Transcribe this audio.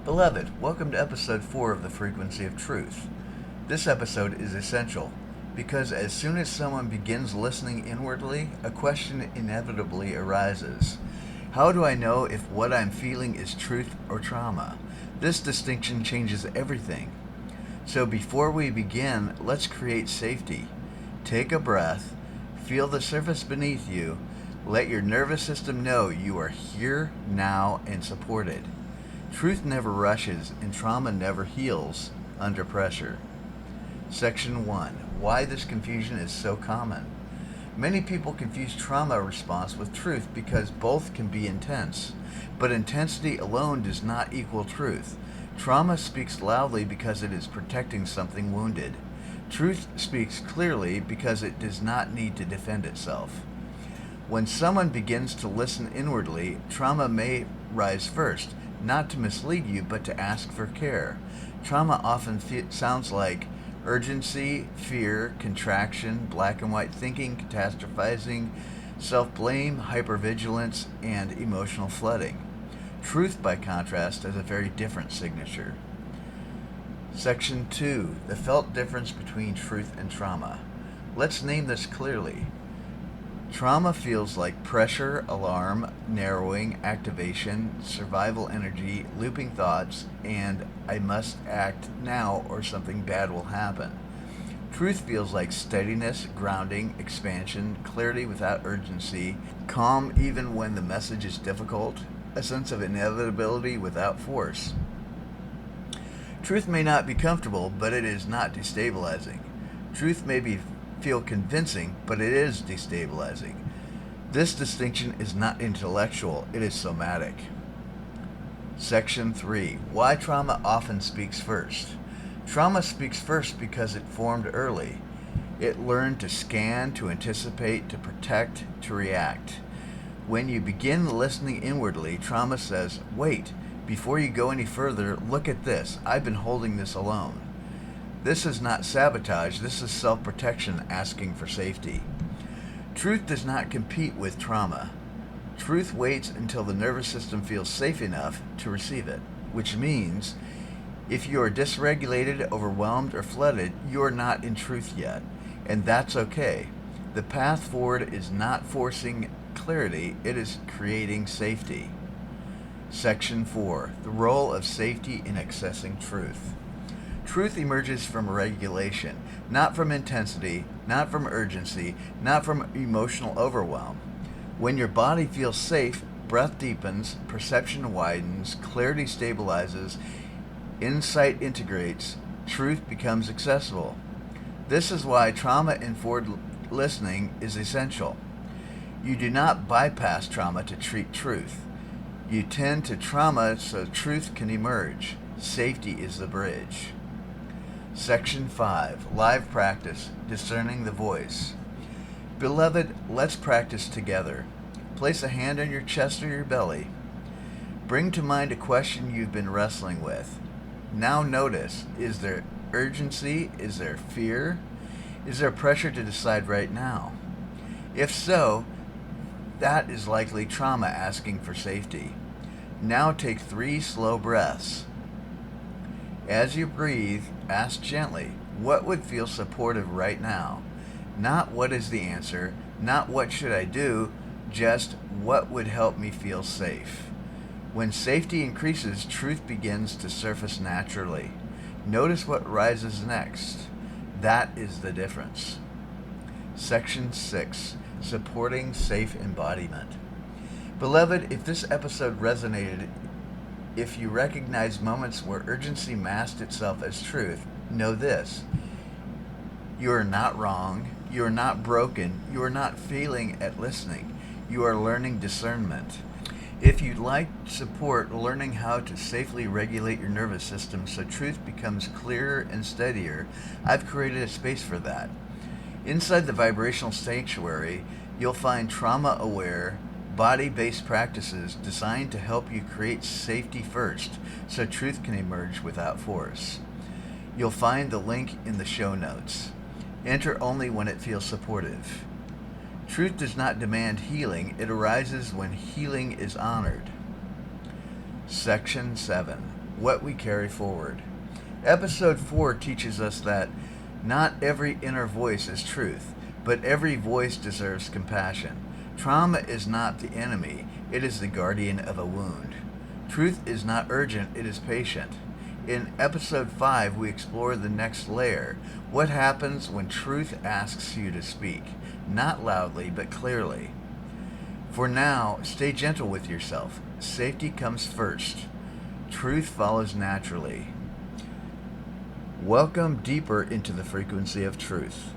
Beloved, welcome to episode 4 of The Frequency of Truth. This episode is essential because as soon as someone begins listening inwardly, a question inevitably arises. How do I know if what I'm feeling is truth or trauma? This distinction changes everything. So before we begin, let's create safety. Take a breath, feel the surface beneath you, let your nervous system know you are here, now, and supported. Truth never rushes, and trauma never heals under pressure. Section 1. Why this confusion is so common. Many people confuse trauma response with truth because both can be intense, but intensity alone does not equal truth. Trauma speaks loudly because it is protecting something wounded. Truth speaks clearly because it does not need to defend itself. When someone begins to listen inwardly, trauma may rise first, not to mislead you, but to ask for care. Trauma often sounds like urgency, fear, contraction, black and white thinking, catastrophizing, self-blame, hypervigilance, and emotional flooding. Truth, by contrast, has a very different signature. Section 2. The felt difference between truth and trauma. Let's name this clearly. Trauma feels like pressure, alarm, narrowing, activation, survival energy, looping thoughts, and I must act now or something bad will happen. Truth feels like steadiness, grounding, expansion, clarity without urgency, calm even when the message is difficult, a sense of inevitability without force. Truth may not be comfortable, but it is not destabilizing. Truth may feel convincing, but it is destabilizing. This distinction is not intellectual, it is somatic. Section 3. Why trauma often speaks first. Trauma speaks first because it formed early. It learned to scan, to anticipate, to protect, to react. When you begin listening inwardly, trauma says, wait, before you go any further, look at this. I've been holding this alone. This is not sabotage, this is self-protection asking for safety. Truth does not compete with trauma. Truth waits until the nervous system feels safe enough to receive it, which means if you are dysregulated, overwhelmed, or flooded, you are not in truth yet, and that's okay. The path forward is not forcing clarity, it is creating safety. Section 4. The role of safety in accessing truth. Truth emerges from regulation, not from intensity, not from urgency, not from emotional overwhelm. When your body feels safe, breath deepens, perception widens, clarity stabilizes, insight integrates, truth becomes accessible. This is why trauma-informed listening is essential. You do not bypass trauma to treat truth. You tend to trauma so truth can emerge. Safety is the bridge. Section 5. Live practice, discerning the voice. Beloved, let's practice together. Place a hand on your chest or your belly. Bring to mind a question you've been wrestling with. Now notice, is there urgency? Is there fear? Is there pressure to decide right now? If so, that is likely trauma asking for safety. Now take 3 slow breaths. As you breathe, ask gently, what would feel supportive right now? Not what is the answer, not what should I do, just what would help me feel safe. When safety increases, truth begins to surface naturally. Notice what rises next. That is the difference. Section 6. Supporting safe embodiment. Beloved, if this episode resonated, if you recognize moments where urgency masked itself as truth, know this. You are not wrong. You are not broken. You are not failing at listening. You are learning discernment. If you'd like support learning how to safely regulate your nervous system so truth becomes clearer and steadier, I've created a space for that. Inside the Vibrational Sanctuary, you'll find trauma-aware, body-based practices designed to help you create safety first so truth can emerge without force. You'll find the link in the show notes. Enter only when it feels supportive. Truth does not demand healing, it arises when healing is honored. Section 7. what we carry forward. Episode 4 teaches us that not every inner voice is truth, but every voice deserves compassion. Trauma is not the enemy, it is the guardian of a wound. Truth is not urgent, it is patient. In episode 5, we explore the next layer. What happens when truth asks you to speak? Not loudly, but clearly. For now, stay gentle with yourself. Safety comes first. Truth follows naturally. Welcome deeper into the frequency of truth.